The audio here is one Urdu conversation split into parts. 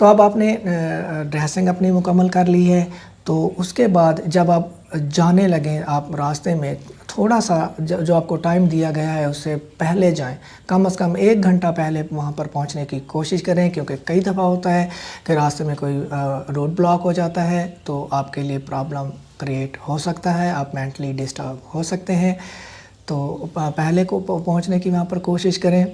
تو اب آپ نے ڈریسنگ اپنی مکمل کر لی ہے، تو اس کے بعد جب آپ جانے لگیں، آپ راستے میں تھوڑا سا جو آپ کو ٹائم دیا گیا ہے اس سے پہلے جائیں، کم از کم 1 گھنٹہ پہلے وہاں پر پہنچنے کی کوشش کریں، کیونکہ کئی دفعہ ہوتا ہے کہ راستے میں کوئی روڈ بلاک ہو جاتا ہے تو آپ کے لیے پرابلم کریٹ ہو سکتا ہے، آپ مینٹلی ڈسٹرب ہو سکتے ہیں، تو پہلے کو پہنچنے کی وہاں پر کوشش کریں۔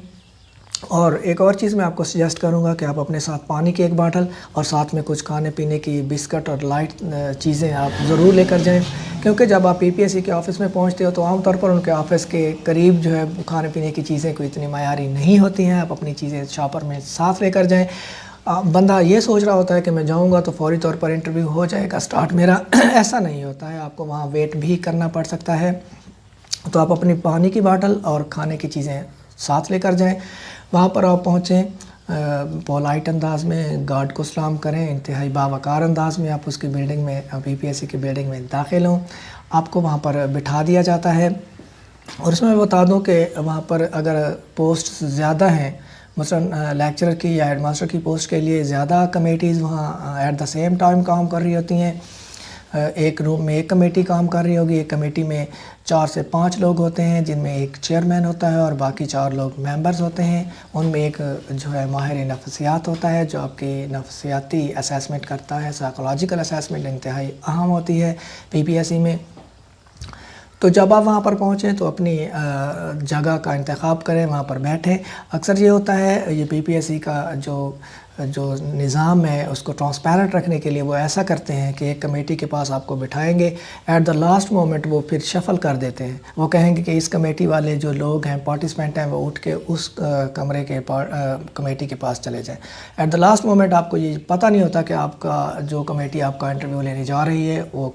اور ایک اور چیز میں آپ کو سجیسٹ کروں گا کہ آپ اپنے ساتھ پانی کی 1 باٹل اور ساتھ میں کچھ کھانے پینے کی بسکٹ اور لائٹ چیزیں آپ ضرور لے کر جائیں، کیونکہ جب آپ PPSC کے آفس میں پہنچتے ہو تو عام طور پر ان کے آفس کے قریب جو ہے کھانے پینے کی چیزیں کوئی اتنی معیاری نہیں ہوتی ہیں، آپ اپنی چیزیں شاپر میں ساتھ لے کر جائیں۔ بندہ یہ سوچ رہا ہوتا ہے کہ میں جاؤں گا تو فوری طور پر انٹرویو ہو جائے گا اسٹارٹ میرا، ایسا نہیں ہوتا ہے، آپ کو وہاں ویٹ بھی کرنا پڑ سکتا ہے، تو آپ اپنی پانی کی باٹل اور کھانے کی چیزیں ساتھ لے کر جائیں۔ وہاں پر آپ پہنچیں، پولائٹ انداز میں گارڈ کو سلام کریں، انتہائی باوقار انداز میں آپ اس کی بلڈنگ میں PPSC کی بلڈنگ میں داخل ہوں، آپ کو وہاں پر بٹھا دیا جاتا ہے۔ اور اس میں بتا دوں کہ وہاں پر اگر پوسٹ زیادہ ہیں، مثلا لیکچرر کی یا ہیڈ ماسٹر کی پوسٹ کے لیے زیادہ کمیٹیز وہاں ایٹ دا سیم ٹائم کام کر رہی ہوتی ہیں، ایک روم میں 1 کمیٹی کام کر رہی ہوگی، ایک کمیٹی میں 4 سے 5 لوگ ہوتے ہیں، جن میں ایک چیئرمین ہوتا ہے اور باقی 4 لوگ ممبرز ہوتے ہیں، ان میں ایک جو ہے ماہر نفسیات ہوتا ہے جو آپ کی نفسیاتی اسیسمنٹ کرتا ہے، سائیکولوجیکل اسیسمنٹ انتہائی اہم ہوتی ہے PPSC میں۔ تو جب آپ وہاں پر پہنچیں تو اپنی جگہ کا انتخاب کریں، وہاں پر بیٹھیں۔ اکثر یہ ہوتا ہے، یہ PPSC کا جو نظام ہے اس کو ٹرانسپیرنٹ رکھنے کے لیے وہ ایسا کرتے ہیں کہ ایک کمیٹی کے پاس آپ کو بٹھائیں گے، ایٹ دا لاسٹ مومنٹ وہ پھر شفل کر دیتے ہیں، وہ کہیں گے کہ اس کمیٹی والے جو لوگ ہیں پارٹیسپینٹ ہیں وہ اٹھ کے اس کمرے کے کمیٹی کے پاس چلے جائیں۔ ایٹ دا لاسٹ مومنٹ آپ کو یہ پتہ نہیں ہوتا کہ آپ کا جو کمیٹی آپ کا انٹرویو لینے جا رہی ہے وہ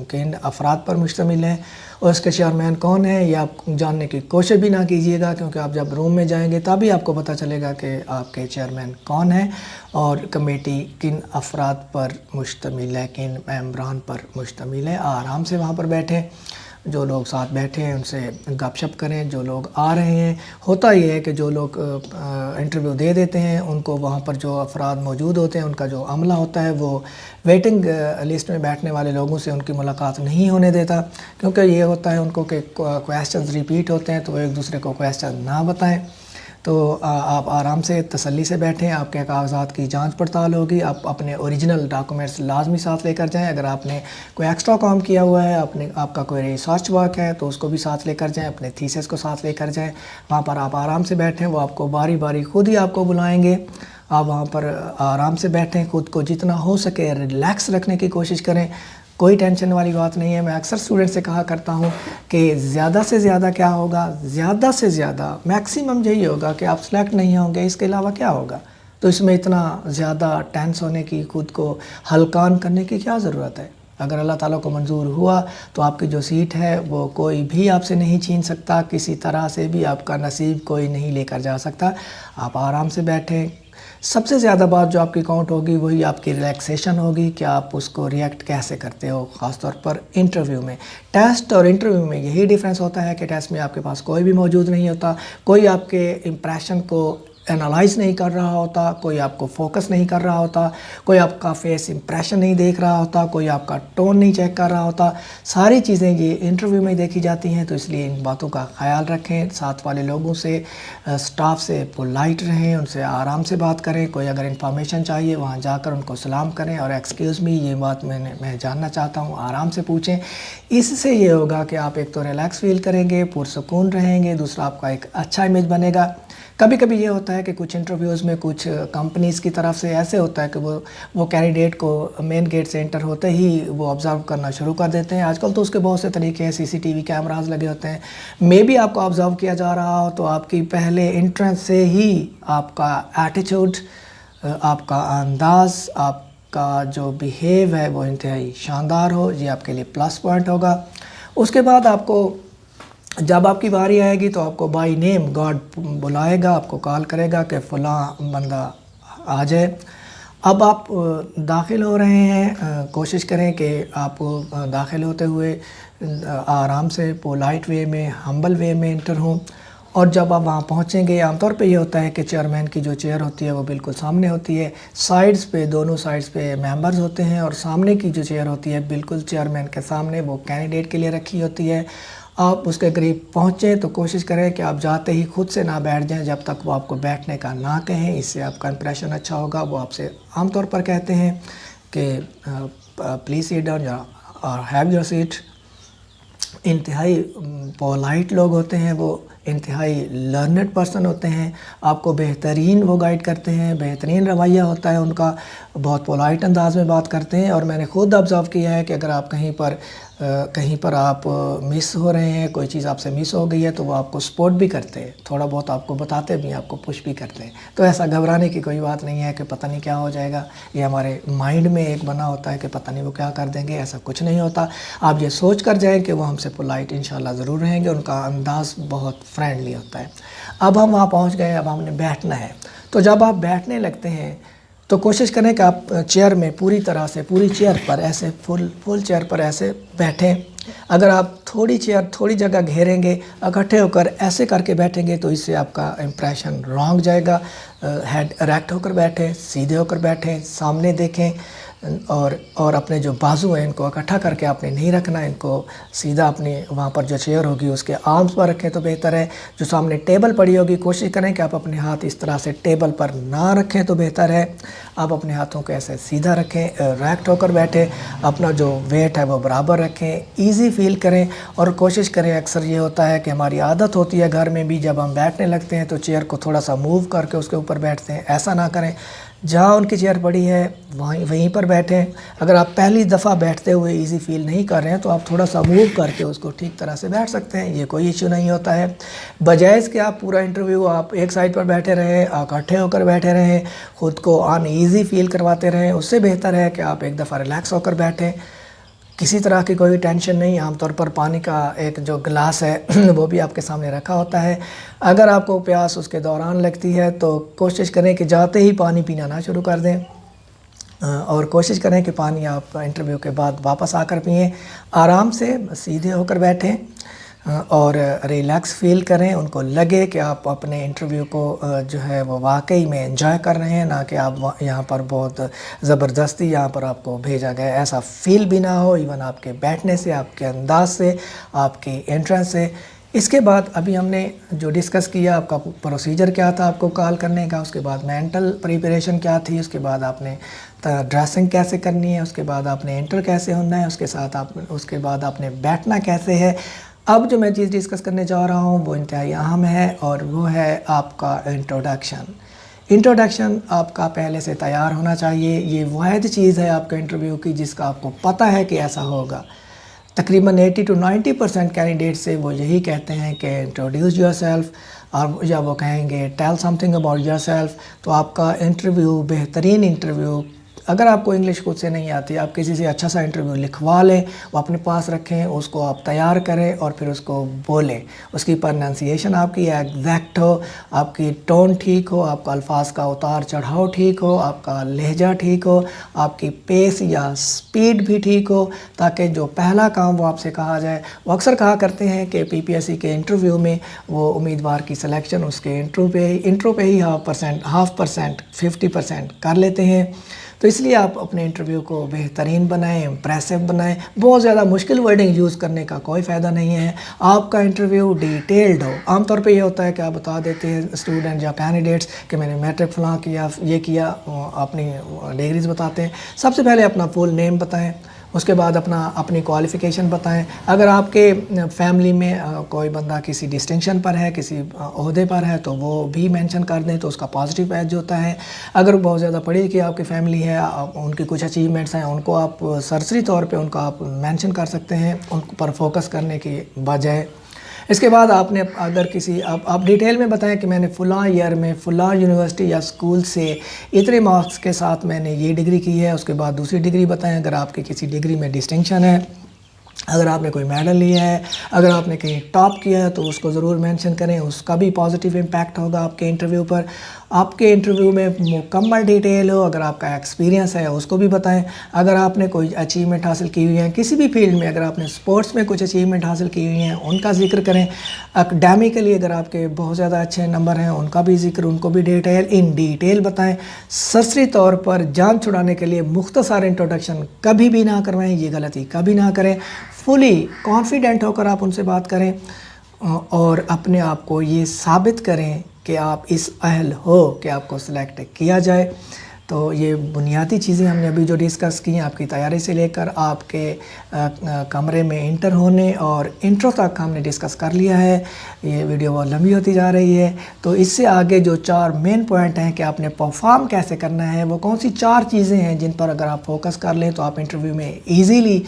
کن افراد پر مشتمل ہے اور اس کے چیئرمین کون ہے، یہ آپ جاننے کی کوشش بھی نہ کیجیے گا، کیونکہ آپ جب روم میں جائیں گے تبھی آپ کو پتہ چلے گا کہ آپ کے چیئرمین کون ہیں اور کمیٹی کن افراد پر مشتمل ہے، کن ممبران پر مشتمل ہے۔ آرام سے وہاں پر بیٹھیں، جو لوگ ساتھ بیٹھے ہیں ان سے گپ شپ کریں، جو لوگ آ رہے ہیں، ہوتا یہ ہے کہ جو لوگ انٹرویو دے دیتے ہیں ان کو وہاں پر جو افراد موجود ہوتے ہیں ان کا جو عملہ ہوتا ہے وہ ویٹنگ لسٹ میں بیٹھنے والے لوگوں سے ان کی ملاقات نہیں ہونے دیتا، کیونکہ یہ ہوتا ہے ان کو کہ کویسچنز ریپیٹ ہوتے ہیں تو وہ ایک دوسرے کو کویسچن نہ بتائیں۔ تو آپ آرام سے تسلی سے بیٹھیں، آپ کے کاغذات کی جانچ پڑتال ہوگی، آپ اپنے اوریجنل ڈاکومنٹس لازمی ساتھ لے کر جائیں، اگر آپ نے کوئی ایکسٹرا کام کیا ہوا ہے، آپ کا کوئی ریسرچ ورک ہے تو اس کو بھی ساتھ لے کر جائیں، اپنے تھیسس کو ساتھ لے کر جائیں، وہاں پر آپ آرام سے بیٹھیں، وہ آپ کو باری باری خود ہی آپ کو بلائیں گے، آپ وہاں پر آرام سے بیٹھیں، خود کو جتنا ہو سکے ریلیکس رکھنے کی کوشش کریں، کوئی ٹینشن والی بات نہیں ہے۔ میں اکثر اسٹوڈنٹ سے کہا کرتا ہوں کہ زیادہ سے زیادہ کیا ہوگا، زیادہ سے زیادہ میکسیمم یہی ہوگا کہ آپ سلیکٹ نہیں ہوں گے، اس کے علاوہ کیا ہوگا، تو اس میں اتنا زیادہ ٹینس ہونے کی، خود کو ہلکان کرنے کی کیا ضرورت ہے۔ اگر اللہ تعالیٰ کو منظور ہوا تو آپ کی جو سیٹ ہے وہ کوئی بھی آپ سے نہیں چھین سکتا، کسی طرح سے بھی آپ کا نصیب کوئی نہیں لے کر جا سکتا۔ آپ آرام سے بیٹھیں، سب سے زیادہ بات جو آپ کی کاؤنٹ ہوگی وہی آپ کی ریلیکسیشن ہوگی کہ آپ اس کو ریئیکٹ کیسے کرتے ہو، خاص طور پر انٹرویو میں۔ ٹیسٹ اور انٹرویو میں یہی ڈیفرنس ہوتا ہے کہ ٹیسٹ میں آپ کے پاس کوئی بھی موجود نہیں ہوتا، کوئی آپ کے امپریشن کو انالائز نہیں کر رہا ہوتا، کوئی آپ کو فوکس نہیں کر رہا ہوتا، کوئی آپ کا فیس امپریشن نہیں دیکھ رہا ہوتا، کوئی آپ کا ٹون نہیں چیک کر رہا ہوتا، ساری چیزیں یہ انٹرویو میں دیکھی جاتی ہیں، تو اس لیے ان باتوں کا خیال رکھیں، ساتھ والے لوگوں سے، سٹاف سے پولائٹ رہیں، ان سے آرام سے بات کریں، کوئی اگر انفارمیشن چاہیے وہاں جا کر ان کو سلام کریں اور ایکسکیوز می یہ بات میں جاننا چاہتا ہوں، آرام سے پوچھیں۔ اس سے یہ ہوگا کہ آپ ایک تو ریلیکس فیل کریں گے، پرسکون رہیں گے، دوسرا آپ کا ایک اچھا امیج بنے گا۔ کبھی کبھی یہ ہوتا ہے کہ کچھ انٹرویوز میں کچھ کمپنیز کی طرف سے ایسے ہوتا ہے کہ وہ کینڈیڈیٹ کو مین گیٹ سے انٹر ہوتے ہی وہ آبزرو کرنا شروع کر دیتے ہیں۔ آج کل تو اس کے بہت سے طریقے ہیں، CCTV کیمراز لگے ہوتے ہیں، مے بی آپ کو آبزرو کیا جا رہا ہو تو آپ کی پہلے انٹرنس سے ہی آپ کا ایٹیچیوڈ، آپ کا انداز، آپ کا جو بیہیو ہے وہ انتہائی شاندار ہو، یہ آپ کے لیے پلس پوائنٹ ہوگا۔ اس کے بعد آپ کو جب آپ کی باری آئے گی تو آپ کو بائی نیم گارڈ بلائے گا، آپ کو کال کرے گا کہ فلاں بندہ آ جائے۔ اب آپ داخل ہو رہے ہیں، کوشش کریں کہ آپ داخل ہوتے ہوئے آرام سے پولائٹ وے میں، ہمبل وے میں انٹر ہوں، اور جب آپ وہاں پہنچیں گے عام طور پہ یہ ہوتا ہے کہ چیئرمین کی جو چیئر ہوتی ہے وہ بالکل سامنے ہوتی ہے، سائیڈز پہ دونوں سائیڈز پہ ممبرز ہوتے ہیں، اور سامنے کی جو چیئر ہوتی ہے بالکل چیئرمین کے سامنے وہ کینڈیڈیٹ کے لیے رکھی ہوتی ہے۔ آپ اس کے قریب پہنچیں تو کوشش کریں کہ آپ جاتے ہی خود سے نہ بیٹھ جائیں جب تک وہ آپ کو بیٹھنے کا نہ کہیں، اس سے آپ کا امپریشن اچھا ہوگا۔ وہ آپ سے عام طور پر کہتے ہیں کہ پلیز سیٹ ڈاؤن اور ہیو یور سیٹ۔ انتہائی پولائٹ لوگ ہوتے ہیں، وہ انتہائی لرنڈ پرسن ہوتے ہیں، آپ کو بہترین وہ گائیڈ کرتے ہیں، بہترین رویہ ہوتا ہے ان کا، بہت پولائٹ انداز میں بات کرتے ہیں۔ اور میں نے خود آبزرو کیا ہے کہ اگر آپ کہیں پر آپ مس ہو رہے ہیں، کوئی چیز آپ سے مس ہو گئی ہے تو وہ آپ کو سپورٹ بھی کرتے ہیں، تھوڑا بہت آپ کو بتاتے بھی ہیں، آپ کو پش بھی کرتے ہیں۔ تو ایسا گھبرانے کی کوئی بات نہیں ہے کہ پتہ نہیں کیا ہو جائے گا، یہ ہمارے مائنڈ میں ایک بنا ہوتا ہے کہ پتہ نہیں وہ کیا کر دیں گے، ایسا کچھ نہیں ہوتا۔ آپ یہ سوچ کر جائیں کہ وہ ہم سے پولائٹ انشاءاللہ ضرور رہیں گے، ان کا انداز بہت فرینڈلی ہوتا ہے۔ اب ہم وہاں پہنچ گئے، اب ہم نے بیٹھنا ہے۔ تو جب آپ بیٹھنے لگتے ہیں تو کوشش کریں کہ آپ چیئر میں پوری طرح سے پوری چیئر پر ایسے فل چیئر پر ایسے بیٹھیں۔ اگر آپ تھوڑی جگہ گھیریں گے، اکٹھے ہو کر ایسے کر کے بیٹھیں گے تو اس سے آپ کا امپریشن رانگ جائے گا۔ ہیڈ اریکٹ ہو کر بیٹھیں، سیدھے ہو کر بیٹھیں، سامنے دیکھیں، اور اپنے جو بازو ہیں ان کو اکٹھا کر کے آپ نے نہیں رکھنا، ان کو سیدھا اپنی وہاں پر جو چیئر ہوگی اس کے آرمز پر رکھیں تو بہتر ہے۔ جو سامنے ٹیبل پڑی ہوگی کوشش کریں کہ آپ اپنے ہاتھ اس طرح سے ٹیبل پر نہ رکھیں تو بہتر ہے۔ آپ اپنے ہاتھوں کو ایسے سیدھا رکھیں، ریکٹ ہو کر بیٹھیں، اپنا جو ویٹ ہے وہ برابر رکھیں، ایزی فیل کریں، اور کوشش کریں۔ اکثر یہ ہوتا ہے کہ ہماری عادت ہوتی ہے گھر میں بھی جب ہم بیٹھنے لگتے ہیں تو چیئر کو تھوڑا سا موو کر کے اس کے اوپر بیٹھتے ہیں، ایسا نہ کریں۔ جہاں ان کی چیئر پڑی ہے وہیں پر بیٹھیں۔ اگر آپ پہلی دفعہ بیٹھتے ہوئے ایزی فیل نہیں کر رہے ہیں تو آپ تھوڑا سا موو کر کے اس کو ٹھیک طرح سے بیٹھ سکتے ہیں، یہ کوئی ایشو نہیں ہوتا ہے۔ بجائے اس کہ آپ پورا انٹرویو آپ ایک سائڈ پر بیٹھے رہیں، اکٹھے ہو کر بیٹھے رہیں، خود کو ان ایزی فیل کرواتے رہیں، اس سے بہتر ہے کہ آپ ایک دفعہ ریلیکس ہو کر بیٹھیں، کسی طرح کی کوئی ٹینشن نہیں۔ عام طور پر پانی کا ایک جو گلاس ہے وہ بھی آپ کے سامنے رکھا ہوتا ہے۔ اگر آپ کو پیاس اس کے دوران لگتی ہے تو کوشش کریں کہ جاتے ہی پانی پینا نہ شروع کر دیں، اور کوشش کریں کہ پانی آپ انٹرویو کے بعد واپس آ کر پئیں۔ آرام سے سیدھے ہو کر بیٹھیں اور ریلیکس فیل کریں، ان کو لگے کہ آپ اپنے انٹرویو کو جو ہے وہ واقعی میں انجوائے کر رہے ہیں، نہ کہ آپ یہاں پر بہت زبردستی یہاں پر آپ کو بھیجا گیا، ایسا فیل بھی نہ ہو ایون آپ کے بیٹھنے سے، آپ کے انداز سے، آپ کی انٹرنس سے۔ اس کے بعد ابھی ہم نے جو ڈسکس کیا، آپ کا پروسیجر کیا تھا آپ کو کال کرنے کا، اس کے بعد مینٹل پریپریشن کیا تھی، اس کے بعد آپ نے ڈریسنگ کیسے کرنی ہے، اس کے بعد آپ نے انٹر کیسے ہونا ہے، اس کے بعد آپ نے بیٹھنا کیسے ہے۔ اب جو میں چیز ڈسکس کرنے جا رہا ہوں وہ انتہائی اہم ہے، اور وہ ہے آپ کا انٹروڈکشن آپ کا پہلے سے تیار ہونا چاہیے۔ یہ واحد چیز ہے آپ کا انٹرویو کی جس کا آپ کو پتہ ہے کہ ایسا ہوگا۔ تقریباً 80 to 90% کینڈیڈیٹ سے وہ یہی کہتے ہیں کہ انٹروڈیوس یور سیلف، اور یا وہ کہیں گے tell some thing about your self. تو آپ کا انٹرویو، بہترین انٹرویو، اگر آپ کو انگلش خود سے نہیں آتی، آپ کسی سے اچھا سا انٹرویو لکھوا لیں، وہ اپنے پاس رکھیں، اس کو آپ تیار کریں اور پھر اس کو بولیں۔ اس کی پرننسیشن آپ کی ایگزیکٹ ہو، آپ کی ٹون ٹھیک ہو، آپ کا الفاظ کا اتار چڑھاؤ ٹھیک ہو، آپ کا لہجہ ٹھیک ہو، آپ کی پیس یا سپیڈ بھی ٹھیک ہو، تاکہ جو پہلا کام وہ آپ سے کہا جائے۔ وہ اکثر کہا کرتے ہیں کہ PPSC کے انٹرویو میں وہ امیدوار کی سلیکشن اس کے انٹرو پہ ہی 50%، 50% کر لیتے ہیں۔ تو اس لیے آپ اپنے انٹرویو کو بہترین بنائیں، امپریسو بنائیں۔ بہت زیادہ مشکل ورڈنگ یوز کرنے کا کوئی فائدہ نہیں ہے۔ آپ کا انٹرویو ڈیٹیلڈ ہو۔ عام طور پہ یہ ہوتا ہے کہ آپ بتا دیتے ہیں اسٹوڈنٹ یا کینڈیڈیٹس کہ میں نے میٹرک فلاں کیا، یہ کیا، اپنی ڈگریز بتاتے ہیں۔ سب سے پہلے اپنا فل نیم بتائیں، اس کے بعد اپنی کوالیفیکیشن بتائیں۔ اگر آپ کے فیملی میں کوئی بندہ کسی ڈسٹنکشن پر ہے، کسی عہدے پر ہے، تو وہ بھی مینشن کر دیں تو اس کا پازیٹیو ایج ہوتا ہے۔ اگر بہت زیادہ پڑھی لکھی آپ کی فیملی ہے، ان کی کچھ اچیومنٹس ہیں، ان کو آپ سرسری طور پہ ان کا آپ مینشن کر سکتے ہیں، ان پر فوکس کرنے کی بجائے۔ اس کے بعد آپ نے اگر آپ ڈیٹیل میں بتائیں کہ میں نے فلاں ایئر میں فلاں یونیورسٹی یا اسکول سے اتنے مارکس کے ساتھ میں نے یہ ڈگری کی ہے۔ اس کے بعد دوسری ڈگری بتائیں اگر آپ کی کسی ڈگری میں ڈسٹنکشن ہے، اگر آپ نے کوئی میڈل لیا ہے، اگر آپ نے کہیں ٹاپ کیا ہے تو اس کو ضرور مینشن کریں، اس کا بھی پازیٹیو امپیکٹ ہوگا آپ کے انٹرویو پر۔ آپ کے انٹرویو میں مکمل ڈیٹیل ہو. اگر آپ کا ایکسپیرینس ہے اس کو بھی بتائیں. اگر آپ نے کوئی اچیومنٹ حاصل کی ہوئی ہیں کسی بھی فیلڈ میں, اگر آپ نے اسپورٹس میں کچھ اچیومنٹ حاصل کی ہوئی ہیں ان کا ذکر کریں. اکیڈیمکلی اگر آپ کے بہت زیادہ اچھے نمبر ہیں ان کا بھی ذکر, ان کو بھی ان ڈیٹیل بتائیں. سرسری طور پر جان چھڑانے کے لیے مختصر انٹروڈکشن کبھی بھی نہ کروائیں, یہ غلطی کبھی نہ کریں. فلی کانفیڈنٹ ہو کر آپ ان سے بات کریں اور اپنے آپ کو یہ ثابت کریں کہ آپ اس اہل ہو کہ آپ کو سلیکٹ کیا جائے. تو یہ بنیادی چیزیں ہم نے ابھی جو ڈسکس کی ہیں آپ کی تیاری سے لے کر آپ کے کمرے میں انٹر ہونے اور انٹرو تک ہم نے ڈسکس کر لیا ہے. یہ ویڈیو بہت لمبی ہوتی جا رہی ہے, تو اس سے آگے جو 4 مین پوائنٹ ہیں کہ آپ نے پرفارم کیسے کرنا ہے, وہ کون سی 4 چیزیں ہیں جن پر اگر آپ فوکس کر لیں تو آپ انٹرویو میں ایزیلی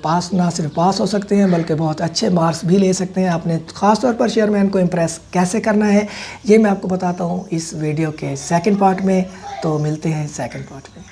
پاس, نہ صرف پاس ہو سکتے ہیں بلکہ بہت اچھے مارکس بھی لے سکتے ہیں. آپ نے خاص طور پر چیئرمین کو امپریس کیسے کرنا ہے یہ میں آپ کو بتاتا ہوں اس ویڈیو کے سیکنڈ پارٹ میں. تو ملتے ہیں سیکنڈ پارٹ میں.